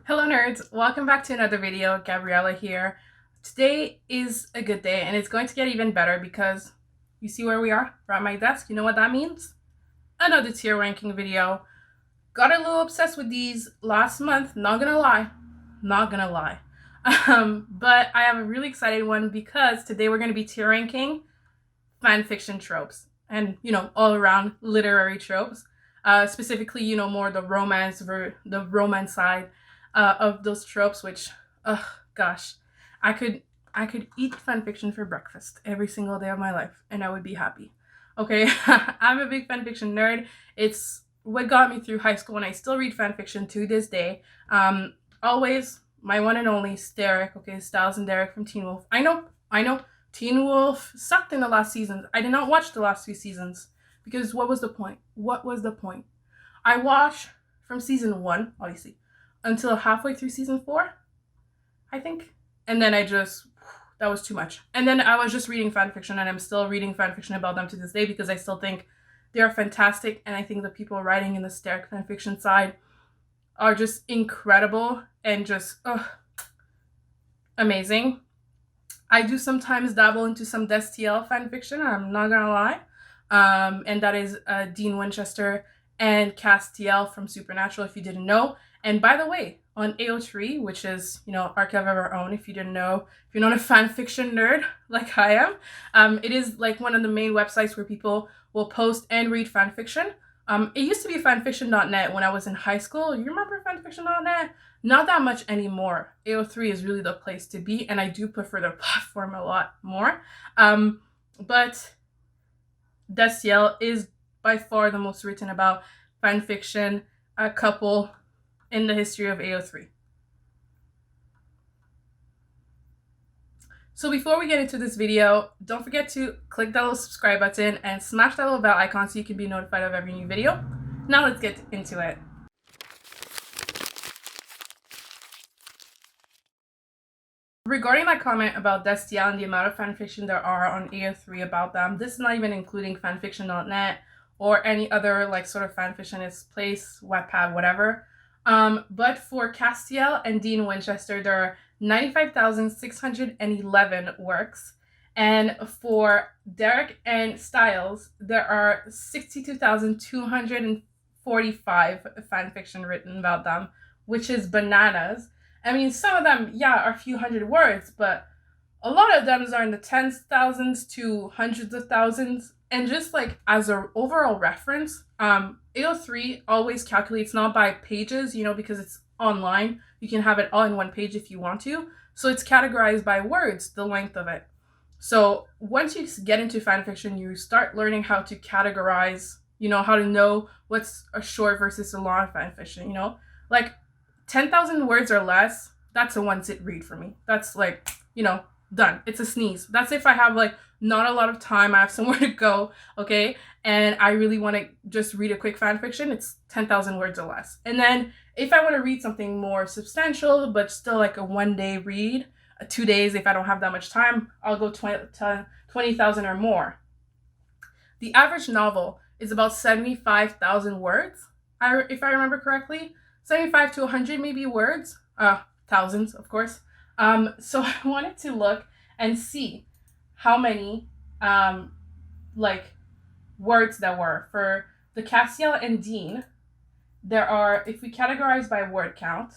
Hello nerds, welcome back to another video. Gabriella here. Today is a good day and it's going to get even better because you see where we are? We're at my desk. You know what that means? Another tier ranking video. Got a little obsessed with these last month, not gonna lie. But I have a really excited one because today we're gonna be tier ranking fanfiction tropes and, all around literary tropes. Specifically, more the romance side of those tropes, which, gosh, I could eat fanfiction for breakfast every single day of my life, and I would be happy. Okay, I'm a big fanfiction nerd. It's what got me through high school, and I still read fanfiction to this day. Always my one and only Sterek. Okay, Styles and Derek from Teen Wolf. I know. Teen Wolf sucked in the last season. I did not watch the last few seasons because what was the point? What was the point? I watched from season 1, obviously, until halfway through season 4, I think. And then that was too much. And then I was just reading fanfiction, and I'm still reading fanfiction about them to this day because I still think they are fantastic. And I think the people writing in the Sterek fanfiction side are just incredible and just amazing. I do sometimes dabble into some Destiel fanfiction, I'm not gonna lie. And that is Dean Winchester and Castiel from Supernatural, if you didn't know. And by the way, on AO3, which is, Archive of Our Own, if you didn't know, if you're not a fanfiction nerd like I am, it is like one of the main websites where people will post and read fanfiction. It used to be fanfiction.net when I was in high school. You remember fanfiction.net? Not that much anymore. AO3 is really the place to be, and I do prefer their platform a lot more. But Destiel is by far the most written about fanfiction couple in the history of AO3. So before we get into this video, don't forget to click that little subscribe button and smash that little bell icon so you can be notified of every new video. Now let's get into it. Regarding my comment about Destiel and the amount of fanfiction there are on AO3 about them, this is not even including fanfiction.net or any other sort of fanfictionist place, wattpad, whatever. But for Castiel and Dean Winchester, there are 95,611 works. And for Derek and Styles, there are 62,245 fanfiction written about them, which is bananas. I mean, some of them, are a few hundred words, but a lot of them are in the tens of thousands to hundreds of thousands. And just as an overall reference, AO3 always calculates not by pages, because it's online. You can have it all in one page if you want to. So it's categorized by words, the length of it. So once you get into fanfiction, you start learning how to categorize, how to know what's a short versus a long fanfiction, 10,000 words or less, that's a one-sit read for me. That's done. It's a sneeze. That's if I have not a lot of time, I have somewhere to go, okay, and I really want to just read a quick fanfiction, it's 10,000 words or less. And then if I want to read something more substantial but still a one-day read, 2 days if I don't have that much time, I'll go 20,000 or more. The average novel is about 75,000 words, if I remember correctly. 75 to 100 maybe words, thousands, of course. So I wanted to look and see how many words there were for the Castiel and Dean. There are, if we categorize by word count,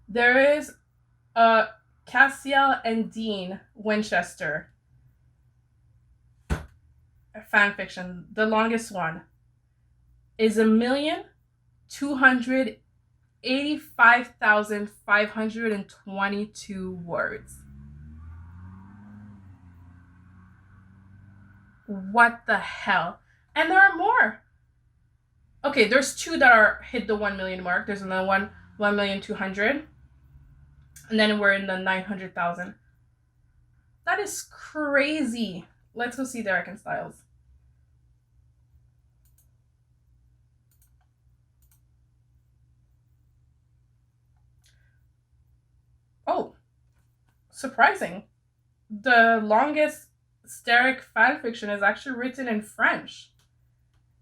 there is a Castiel and Dean Winchester fanfiction. The longest one is 1,285,522 words. What the hell? And there are more. Okay, there's 2 that are hit the 1 million mark. There's another one, 1,200,000. And then we're in the 900,000. That is crazy. Let's go see Derek and Styles. Oh, surprising. The longest Sterek fanfiction is actually written in French.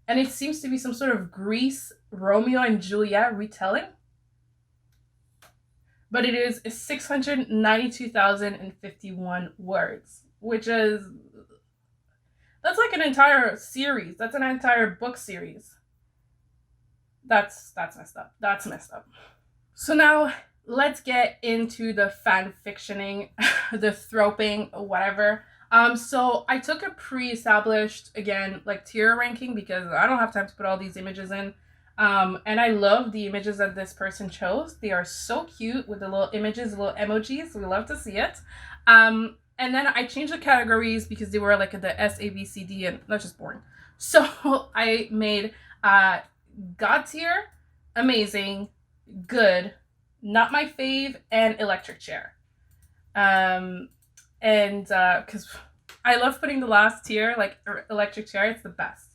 And it seems to be some sort of Greece Romeo and Juliet retelling. But it is 692,051 words, which is, that's like an entire series. That's an entire book series. That's messed up. That's messed up. So now let's get into the fan fictioning, the troping, whatever. So I took a pre-established, again, like tier ranking because I don't have time to put all these images in. And I love the images that this person chose. They are so cute with the little images, little emojis. We love to see it. And then I changed the categories because they were like the S, A, B, C, D, and that's just boring. So I made God tier, amazing, good, not my fave, and electric chair. And because I love putting the last tier, like electric chair, it's the best.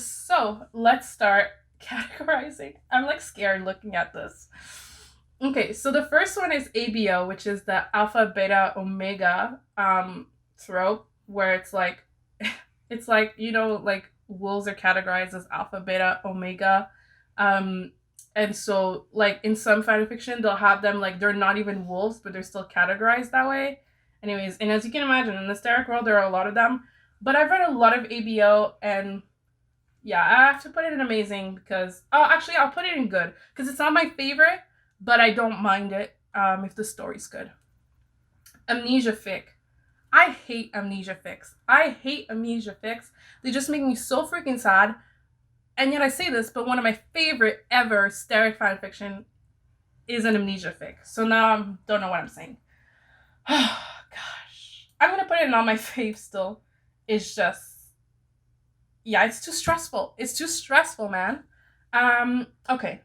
So let's start categorizing. I'm like scared looking at this. Okay, so the first one is ABO, which is the alpha, beta, omega trope, where it's like, you know, like wolves are categorized as alpha, beta, omega. And so, like, in some fanfiction, they'll have them, like, they're not even wolves, but they're still categorized that way. Anyways, and as you can imagine, in the Sterek world, there are a lot of them. But I've read a lot of ABO, and yeah, I have to put it in amazing because... Oh, actually, I'll put it in good. Because it's not my favorite, but I don't mind it if the story's good. Amnesia fic. I hate amnesia fics. I hate amnesia fics. They just make me so freaking sad. And yet I say this, but one of my favorite ever Sterek fanfiction is an amnesia fic. So now I don't know what I'm saying. Oh, gosh. I'm going to put it in on my fave still. It's just... Yeah, it's too stressful. It's too stressful, man. Okay.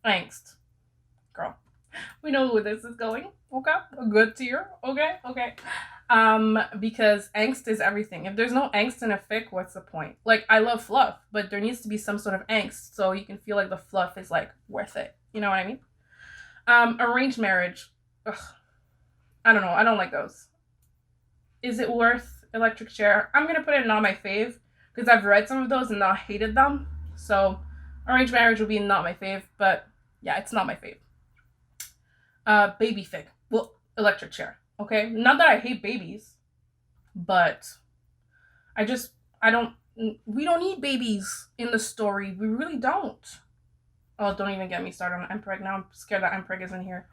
Angst. Girl. We know where this is going. Okay? A good tier. Okay? Okay. Because angst is everything. If there's no angst in a fic, what's the point? Like, I love fluff, but there needs to be some sort of angst so you can feel like the fluff is, like, worth it. You know what I mean? Arranged marriage. Ugh. I don't know. I don't like those. Is it worth electric chair? I'm gonna put it in not my fave because I've read some of those and not hated them. So, arranged marriage will be not my fave, but yeah, it's not my fave. Baby fic. Well, electric chair. Okay, not that I hate babies, but we don't need babies in the story. We really don't. Oh, don't even get me started on Empreg. Now I'm scared that Empreg is in here.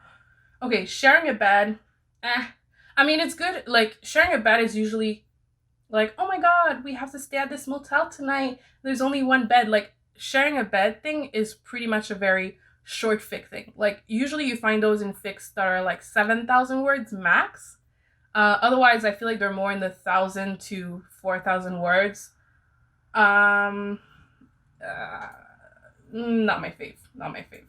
Okay, sharing a bed. I mean, it's good. Like, sharing a bed is usually like, oh my god, we have to stay at this motel tonight. There's only one bed. Like, sharing a bed thing is pretty much a very short fic thing. Like, usually you find those in fics that are like 7,000 words max. Otherwise, I feel like they're more in the 1,000 to 4,000 words. Not my fave. Not my fave.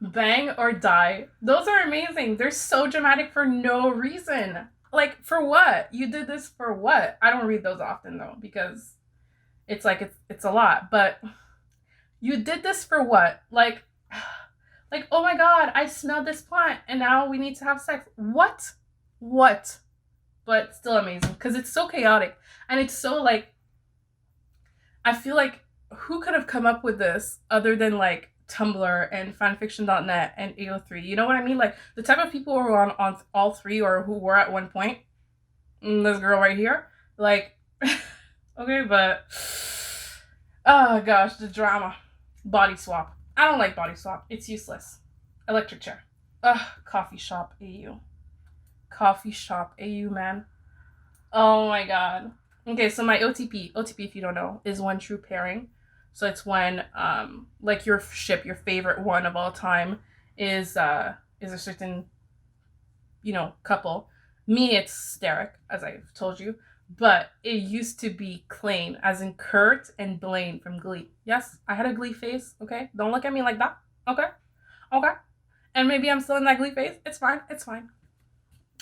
Bang or die. Those are amazing. They're so dramatic for no reason. Like, for what? You did this for what? I don't read those often, though, because it's like, it's a lot. But you did this for what? Like, oh my god, I smelled this plant, and now we need to have sex. What? But still amazing, because it's so chaotic. And it's so, like, I feel like, who could have come up with this other than, like, Tumblr and fanfiction.net and AO3? You know what I mean? Like, the type of people who are on all three, or who were at one point. This girl right here. Like, okay, but... Oh, gosh, the drama. Body swap. I don't like body swap. It's useless. Electric chair. Ugh, coffee shop AU. Coffee shop AU, man. Oh my god. Okay, so my OTP, if you don't know, is one true pairing. So it's when, like, your favorite one of all time is a certain, you know, couple. Me, it's Sterek, as I've told you. But it used to be Klaine, as in Kurt and Blaine from Glee. Yes, I had a Glee phase, okay? Don't look at me like that, okay? Okay? And maybe I'm still in that Glee phase. It's fine.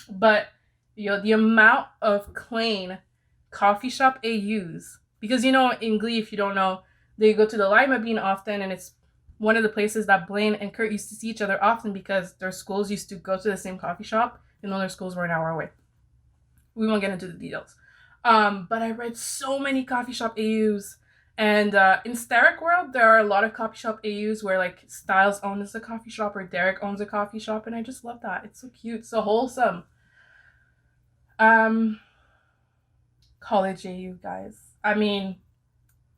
But, the amount of Klaine coffee shop AUs, because, you know, in Glee, if you don't know, they go to the Lima Bean often, and it's one of the places that Blaine and Kurt used to see each other often because their schools used to go to the same coffee shop, even though their schools were an hour away. We won't get into the details. But I read so many coffee shop AUs. And in Sterek world, there are a lot of coffee shop AUs where like Styles owns a coffee shop or Derek owns a coffee shop, and I just love that. It's so cute, so wholesome. Um, College AU, guys. I mean,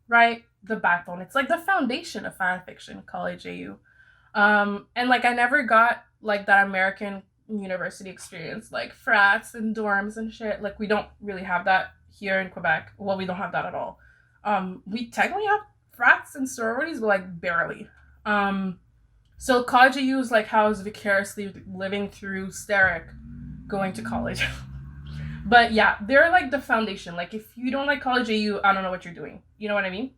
right? The backbone. It's like the foundation of fan fiction, college AU. And like I never got like that American university experience, like frats and dorms and shit. Like we don't really have that here in Quebec. Well, we don't have that at all. We technically have frats and sororities, but like barely. So college AU is like how I was vicariously living through Sterek going to college. But yeah, they're like the foundation. Like if you don't like college AU, I don't know what you're doing. You know what I mean?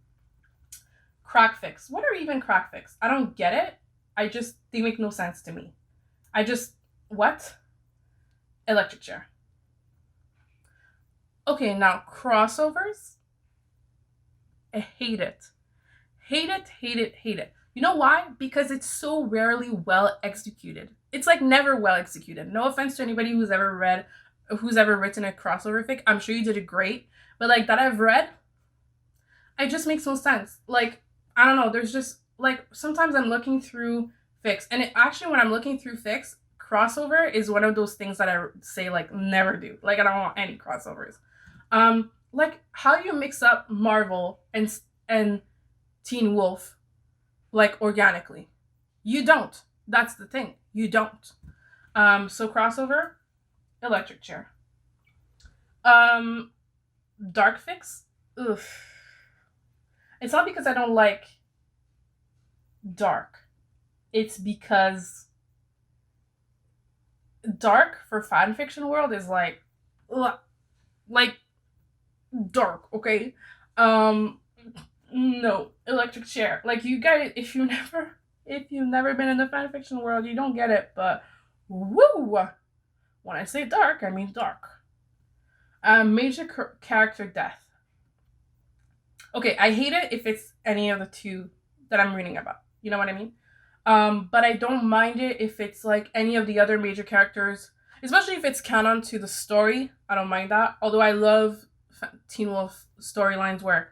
Crack fix. What are even crack fix? I don't get it. They make no sense to me. What? Electric chair. Okay, now crossovers. I hate it. Hate it, hate it, hate it. You know why? Because it's so rarely well executed. It's like never well executed. No offense to anybody who's ever written a crossover fic. I'm sure you did it great. But like that I've read, it just makes no sense. Like, I don't know, there's just like sometimes I'm looking through fics, and when I'm looking through fics, crossover is one of those things that I say like never do. Like I don't want any crossovers. Like how do you mix up Marvel and Teen Wolf like organically? You don't. That's the thing. You don't. So crossover, electric chair. Dark fics. Oof. It's not because I don't like dark. It's because dark for fan fiction world is like dark, okay? No, electric chair. Like you guys, if you've never been in the fan fiction world, you don't get it. But woo, when I say dark, I mean dark. Major character death. Okay, I hate it if it's any of the two that I'm reading about. You know what I mean? But I don't mind it if it's like any of the other major characters, especially if it's canon to the story. I don't mind that. Although I love Teen Wolf storylines where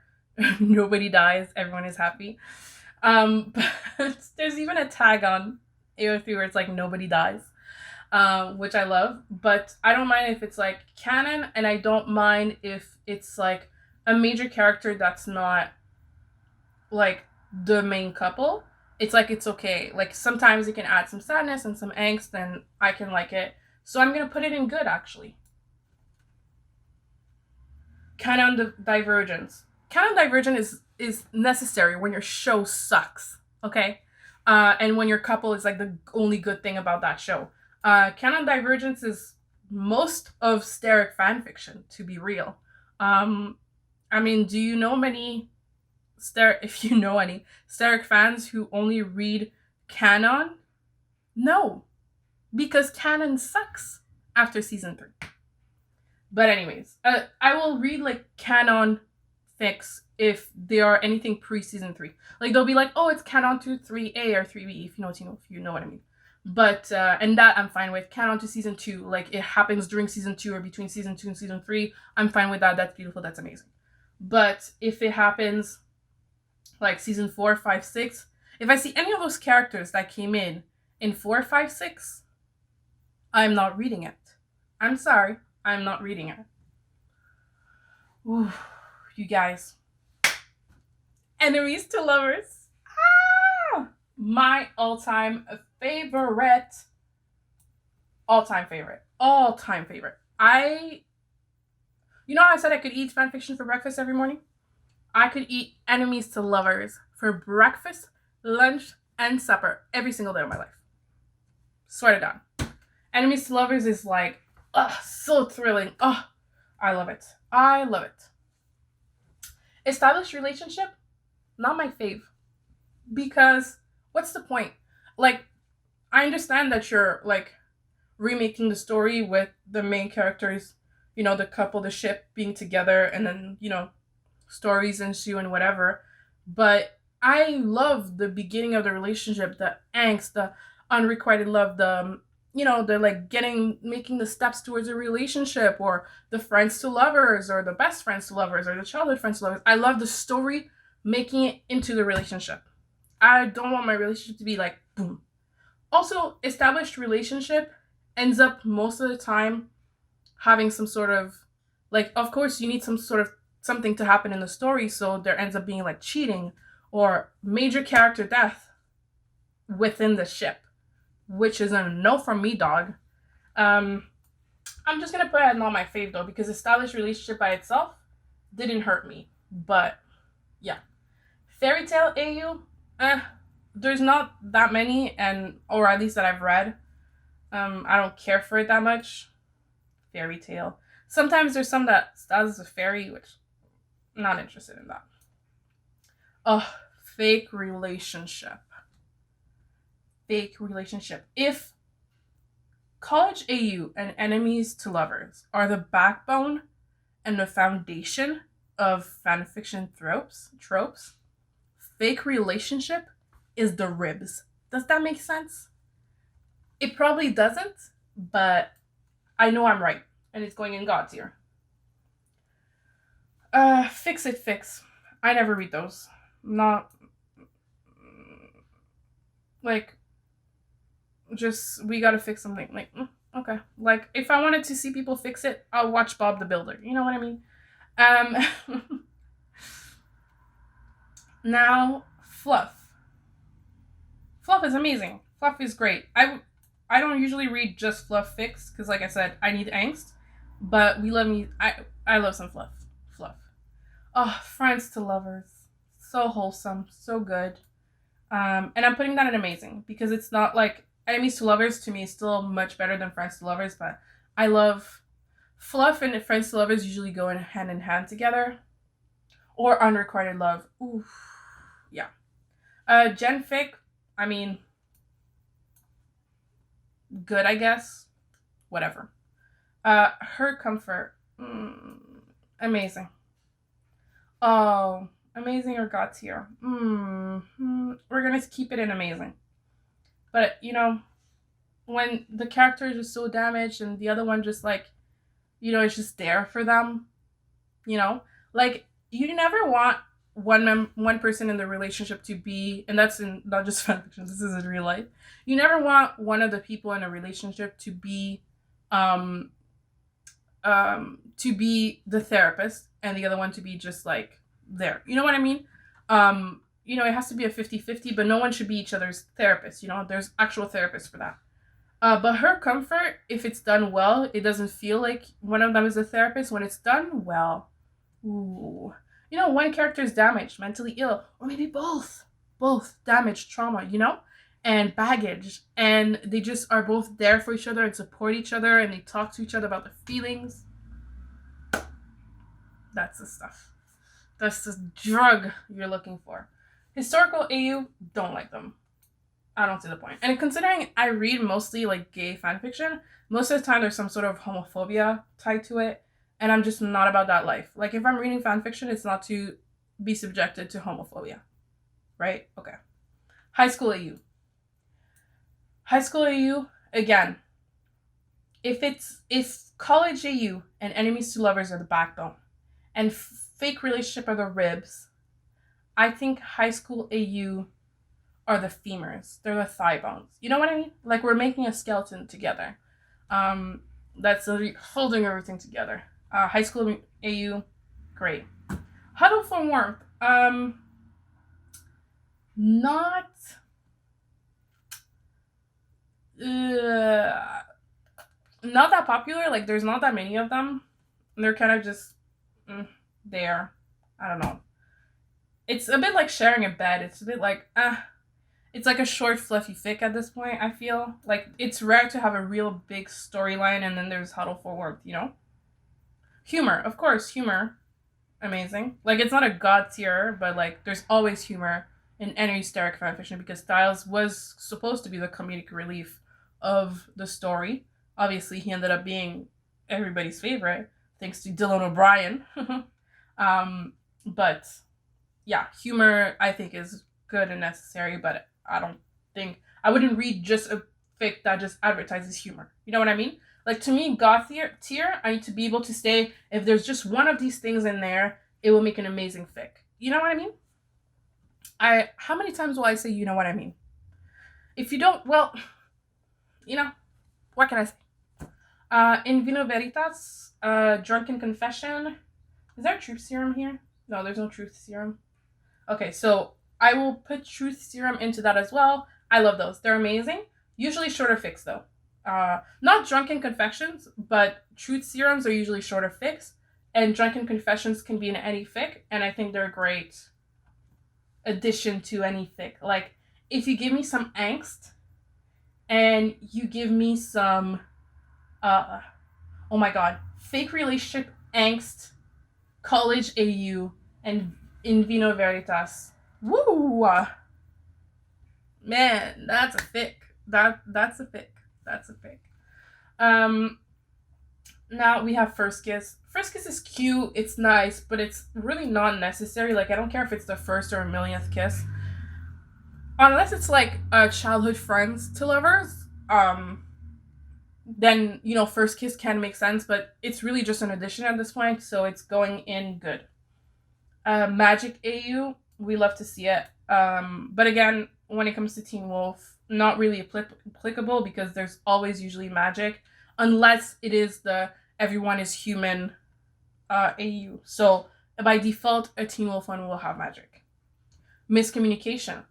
nobody dies, everyone is happy. But there's even a tag on AO3 where it's like nobody dies, which I love. But I don't mind if it's like canon, and I don't mind if it's like a major character that's not like the main couple. It's like it's okay. Like sometimes it can add some sadness and some angst, and I can like it. So I'm gonna put it in good, actually. Canon divergence. Canon divergence is necessary when your show sucks, okay? And when your couple is like the only good thing about that show. Canon divergence is most of Sterek fanfiction, to be real. I mean, do you know many if you know any Sterek fans who only read canon? No, because canon sucks after season 3. But anyways, I will read like canon fics if they are anything pre-season 3. Like they'll be like, oh, it's canon to 3A or 3B, if you know what I mean. But and that I'm fine with. Canon to season 2, like it happens during season 2 or between season 2 and season 3, I'm fine with that. That's beautiful. That's amazing. But if it happens like season 4, 5, 6, if I see any of those characters that came in 4, 5, 6, I'm not reading it. I'm sorry, I'm not reading it. Ooh, you guys. Enemies to lovers. My all-time favorite. All-time favorite. You know how I said I could eat fanfiction for breakfast every morning? I could eat enemies to lovers for breakfast, lunch, and supper every single day of my life. Swear to God. Enemies to lovers is like, so thrilling. I love it. Established relationship, not my fave. Because what's the point? Like, I understand that you're like remaking the story with the main characters, the couple, the ship being together, and then, stories ensue and whatever. But I love the beginning of the relationship, the angst, the unrequited love, the, they're like making the steps towards a relationship, or the friends to lovers, or the best friends to lovers, or the childhood friends to lovers. I love the story making it into the relationship. I don't want my relationship to be like boom. Also, established relationship ends up most of the time having some sort of, like, of course you need some sort of something to happen in the story, so there ends up being like cheating or major character death within the ship, which is a no from me, dog. I'm just gonna put it not my fave though, because established relationship by itself didn't hurt me. But yeah, fairy tale AU, there's not that many, and or at least that I've read. I don't care for it that much. Fairy tale. Sometimes there's some that starts as a fairy, which I'm not interested in that. Oh, fake relationship. Fake relationship. If college AU and enemies to lovers are the backbone and the foundation of fanfiction tropes, fake relationship is the ribs. Does that make sense? It probably doesn't, but I know I'm right, and it's going in God tier. Fix it, fix. I never read those. Not like, just we gotta fix something. Like, okay. Like, if I wanted to see people fix it, I'll watch Bob the Builder. You know what I mean? Now, fluff. Fluff is amazing. Fluff is great. I don't usually read just fluff fics because, like I said, I need angst. But we love me. I love some fluff. Fluff. Oh, friends to lovers. So wholesome. So good. And I'm putting that in amazing because it's not like enemies to lovers to me is still much better than friends to lovers. But I love fluff and friends to lovers usually go in hand together. Or unrequited love. Oof. Yeah. Gen fic. I mean, good, I guess. Whatever. Her comfort. Amazing. Oh, amazing or God tier. We're gonna keep it in amazing. But when the character is just so damaged and the other one just like, is just there for them, like you never want one person in the relationship to be, and that's in not just fanfiction, this is in real life. You never want one of the people in a relationship to be the therapist and the other one to be just like there. You know what I mean? It has to be a 50-50, but no one should be each other's therapist. There's actual therapists for that. But her comfort, if it's done well, it doesn't feel like one of them is a therapist. When it's done well, ooh. One character is damaged, mentally ill, or maybe both damaged, trauma, and baggage. And they just are both there for each other and support each other, and they talk to each other about their feelings. That's the stuff. That's the drug you're looking for. Historical AU, don't like them. I don't see the point. And considering I read mostly like gay fanfiction, most of the time there's some sort of homophobia tied to it. And I'm just not about that life. Like, if I'm reading fanfiction, it's not to be subjected to homophobia. Right? Okay. High school AU. High school AU, again, if college AU and enemies to lovers are the backbone, and fake relationship are the ribs, I think high school AU are the femurs. They're the thigh bones. You know what I mean? Like, we're making a skeleton together. That's holding everything together. High school AU, great. Huddle for warmth. Not that popular. Like, there's not that many of them. They're kind of just there. I don't know. It's a bit like sharing a bed. It's a bit like it's like a short fluffy fic at this point. I feel like it's rare to have a real big storyline, and then there's huddle for warmth. Humor, of course, humor, amazing. Like, it's not a god tier, but like there's always humor in any Sterek fanfiction because Styles was supposed to be the comedic relief of the story. Obviously, he ended up being everybody's favorite thanks to Dylan O'Brien. But yeah, humor I think is good and necessary, but I wouldn't read just a fic that just advertises humor. You know what I mean? Like, to me, goth tier, I need to be able to stay, if there's just one of these things in there, it will make an amazing fic. You know what I mean? How many times will I say, you know what I mean? If you don't, well, you know, what can I say? In Vino Veritas, Drunken Confession. Is there truth serum here? No, there's no truth serum. Okay, so I will put truth serum into that as well. I love those. They're amazing. Usually shorter fics, though. Not Drunken Confessions, but truth serums are usually shorter fics. And Drunken Confessions can be in any fic, and I think they're a great addition to any fic. Like, if you give me some angst, and you give me some, oh my god, fake relationship angst, college AU, and in Vino Veritas. Woo! Man, that's a fic. That's a fic. That's a fic. Now we have First Kiss. First Kiss is cute, it's nice, but it's really not necessary. Like, I don't care if it's the first or a millionth kiss. Unless it's like childhood friends to lovers, then, you know, First Kiss can make sense, but it's really just an addition at this point, so it's going in good. Magic AU, we love to see it. But again, when it comes to Teen Wolf, not really applicable because there's always usually magic, unless it is the everyone is human AU. So by default, a Teen Wolf one will have magic. Miscommunication.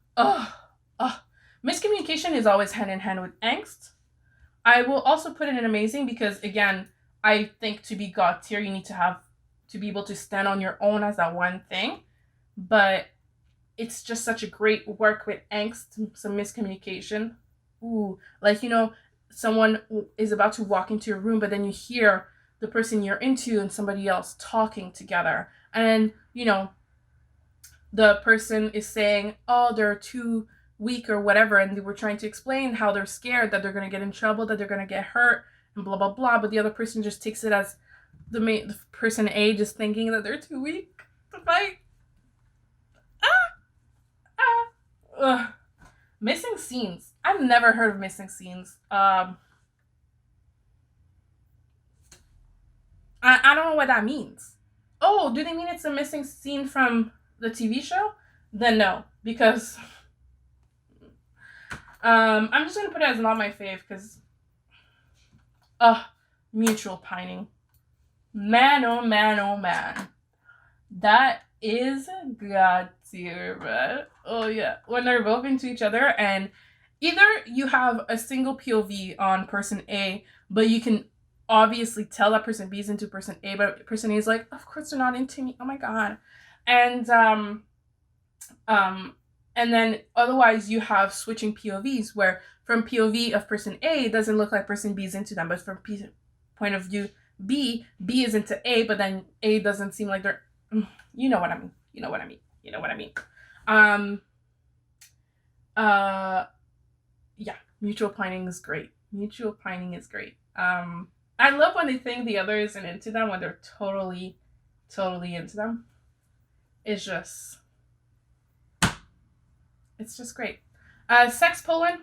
Miscommunication is always hand in hand with angst. I will also put it in amazing because, again, I think to be god tier, you need to be able to stand on your own as that one thing. But it's just such a great work with angst, some miscommunication. Ooh, like, you know, someone is about to walk into your room, but then you hear the person you're into and somebody else talking together. And, you know, the person is saying, oh, they're too weak or whatever, and they were trying to explain how they're scared that they're going to get in trouble, that they're going to get hurt, and blah, blah, blah. But the other person just takes it as the person A just thinking that they're too weak to fight. Missing scenes. I've never heard of missing scenes. I don't know what that means. Oh, do they mean it's a missing scene from the TV show? Then no, because I'm just gonna put it as not my fave because mutual pining. Man, oh man, oh man. That is god tier, man. Oh yeah. When they're both into each other and either you have a single POV on person A, but you can obviously tell that person B is into person A, but person A is like, of course they're not into me. Oh my god. And then otherwise you have switching POVs where from POV of person A, it doesn't look like person B is into them, but from point of view B is into A, but then A doesn't seem like they're, you know what I mean. You know what I mean. You know what I mean. Yeah, mutual pining is great. Mutual pining is great. I love when they think the other isn't into them when they're totally into them. It's just great. Sex Poland.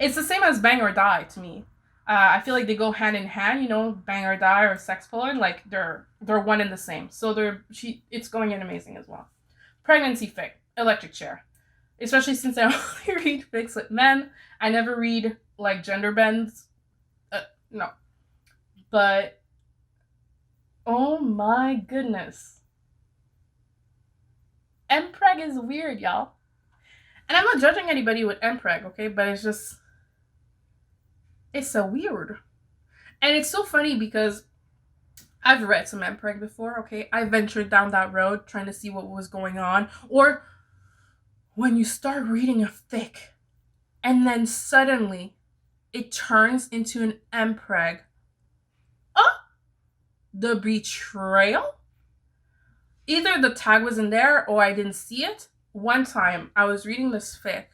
It's the same as Bang or Die to me. I feel like they go hand in hand, you know, Bang or Die or Sex Poland, like they're one and the same. So it's going in amazing as well. Pregnancy fic, electric chair. Especially since I only read fics with men. I never read like gender bends. No. But oh my goodness. Mpreg is weird, y'all. And I'm not judging anybody with Mpreg, okay? But it's so weird. And it's so funny because I've read some Mpreg before, okay? I ventured down that road trying to see what was going on. Or when you start reading a fic and then suddenly it turns into an Mpreg. The betrayal? Either the tag wasn't there or I didn't see it. One time I was reading this fic.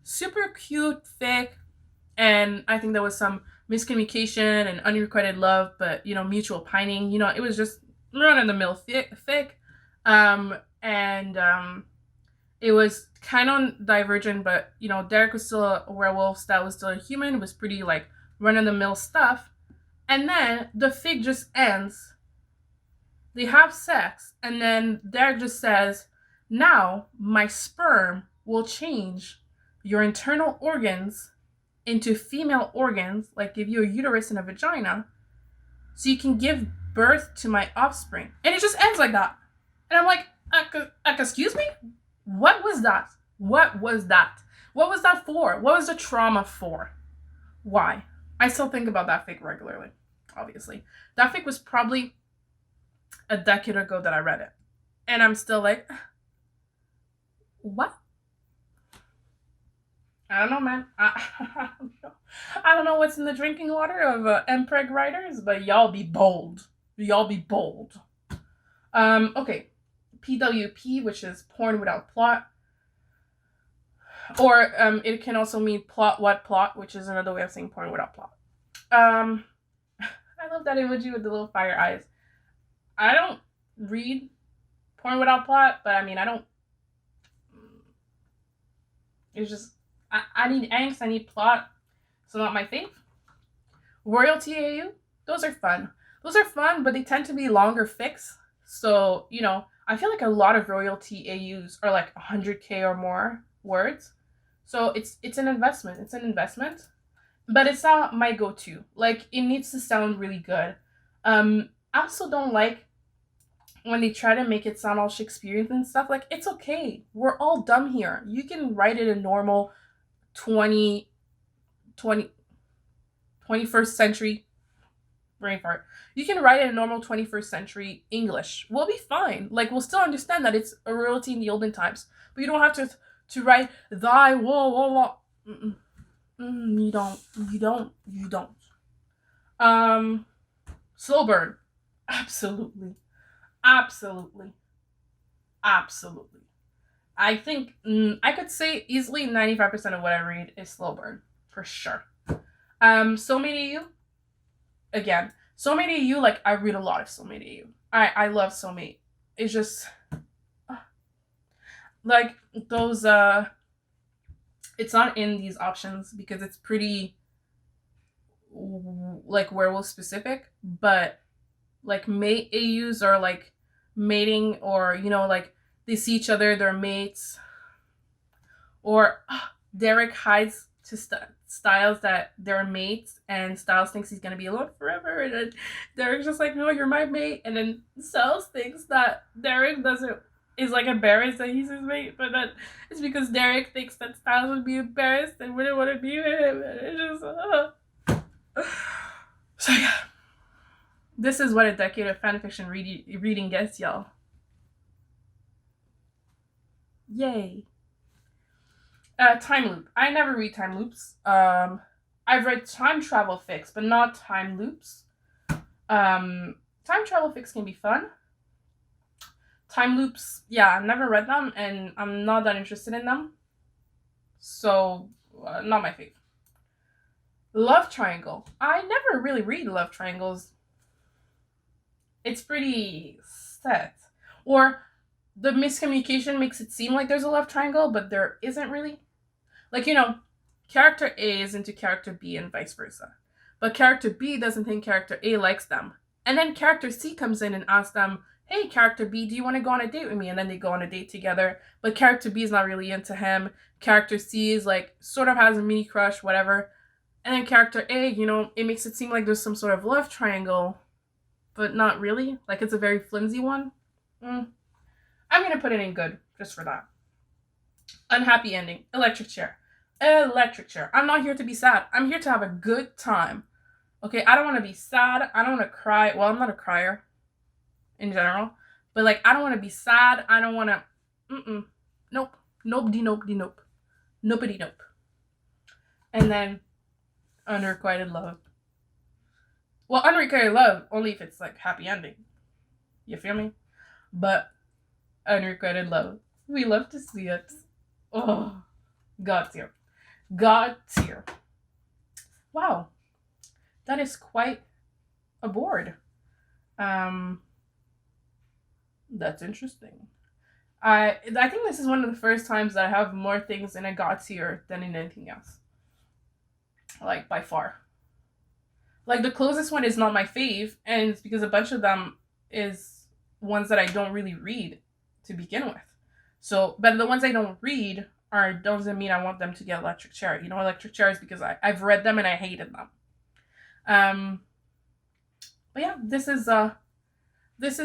Super cute fic. And I think there was some miscommunication and unrequited love, but, you know, mutual pining. You know, it was just run-of-the-mill fic. It was kind of divergent, but you know, Derek was still a werewolf, Stella was still a human. It was pretty like run of the mill stuff. And then the fic just ends. They have sex, and then Derek just says, "Now my sperm will change your internal organs into female organs, like give you a uterus and a vagina, so you can give birth to my offspring." And it just ends like that. And I'm like, excuse me? What was that? What was that? What was that for? What was the trauma for? Why? I still think about that fic regularly, obviously. That fic was probably a decade ago that I read it. And I'm still like, what? I don't know, man. I don't know. I don't know what's in the drinking water of MPreg writers, but y'all be bold. Y'all be bold. Okay. PWP, which is porn without plot. Or it can also mean plot what plot, which is another way of saying porn without plot. I love that emoji with the little fire eyes. I don't read porn without plot, but I mean, I don't. It's just, I need angst, I need plot. So not my fave. Royalty AU, those are fun. Those are fun, but they tend to be longer fics. So, you know, I feel like a lot of royalty AUs are like 100K or more words. So it's an investment. It's an investment. But it's not my go-to. Like, it needs to sound really good. I also don't like when they try to make it sound all Shakespearean and stuff. Like, it's okay. We're all dumb here. You can write it in normal 21st century brain fart. You can write it in normal 21st century English. We'll be fine. Like, we'll still understand that it's a royalty in the olden times. But you don't have to write thy whoa whoa whoa. You don't. Slow burn. Absolutely. I think I could say easily 95% of what I read is slow burn. For sure. So many of you. Again, so many of you, like, I read a lot of so many of you. I love so many. It's just like those it's not in these options because it's pretty like werewolf specific, but like mate AUs are like mating, or you know, like they see each other, they're mates, or Derek hides to Styles that they're mates, and Styles thinks he's gonna be alone forever, and then Derek's just like, no, you're my mate, and then Styles thinks that Derek is like embarrassed that he's his mate, but then it's because Derek thinks that Styles would be embarrassed and wouldn't want to be with him, and it's just so yeah, this is what a decade of fanfiction reading gets y'all. Yay. Time loop. I never read time loops. I've read time travel fics, but not time loops. Time travel fics can be fun. Time loops, yeah, I've never read them, and I'm not that interested in them. So, not my fave. Love triangle. I never really read love triangles. It's pretty set. Or the miscommunication makes it seem like there's a love triangle, but there isn't really. Like, you know, character A is into character B and vice versa. But character B doesn't think character A likes them. And then character C comes in and asks them, hey, character B, do you want to go on a date with me? And then they go on a date together. But character B is not really into him. Character C is like, sort of has a mini crush, whatever. And then character A, you know, it makes it seem like there's some sort of love triangle, but not really. Like, it's a very flimsy one. I'm going to put it in good, just for that. Unhappy ending. Electric chair. Electric chair. I'm not here to be sad. I'm here to have a good time. Okay, I don't want to be sad. I don't want to cry. Well, I'm not a crier in general. But, like, I don't want to be sad. I don't want to... Nope. Nobody, nope. Nobody, nope. And then, unrequited love. Well, unrequited love, only if it's, like, happy ending. You feel me? But, unrequited love. We love to see it. Oh, God tier. God tier. Wow. That is quite a board. That's interesting. I think this is one of the first times that I have more things in a God tier than in anything else. Like, by far. Like, the closest one is not my fave, and it's because a bunch of them is ones that I don't really read to begin with. So, but the ones I don't read doesn't mean I want them to get electric chair. You know, electric chair is because I've read them and I hated them. But yeah, this is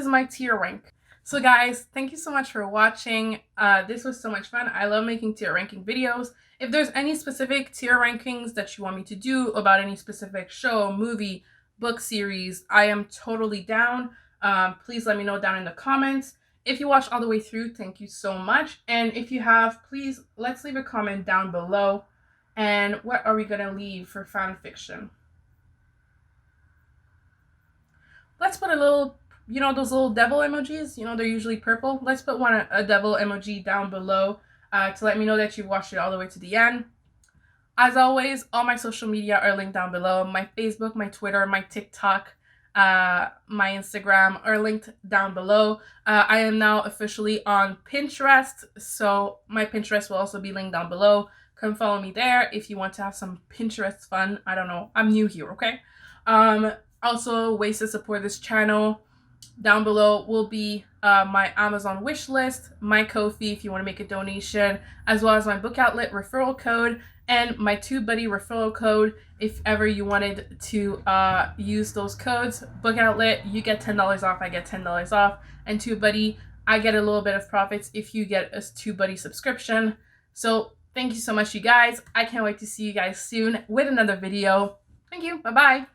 my tier rank. So guys, thank you so much for watching. This was so much fun. I love making tier ranking videos. If there's any specific tier rankings that you want me to do about any specific show, movie, book series, I am totally down. Please let me know down in the comments. If you watched all the way through, thank you so much. And if you have, please, let's leave a comment down below. And what are we gonna leave for fan fiction? Let's put a little, you know, those little devil emojis, you know, they're usually purple. Let's put a devil emoji down below to let me know that you watched it all the way to the end. As always, all my social media are linked down below. My Facebook, my Twitter, my TikTok, my Instagram are linked down below. I am now officially on Pinterest, so my Pinterest will also be linked down below. Come follow me there if you want to have some Pinterest fun. I don't know, I'm new here, okay? Also, ways to support this channel. Down below will be my Amazon wish list, my Ko-fi if you want to make a donation, as well as my book outlet referral code, and my TubeBuddy referral code if ever you wanted to use those codes. Book outlet, you get $10 off, I get $10 off, and TubeBuddy, I get a little bit of profits if you get a TubeBuddy subscription. So thank you so much, you guys. I can't wait to see you guys soon with another video. Thank you. Bye-bye.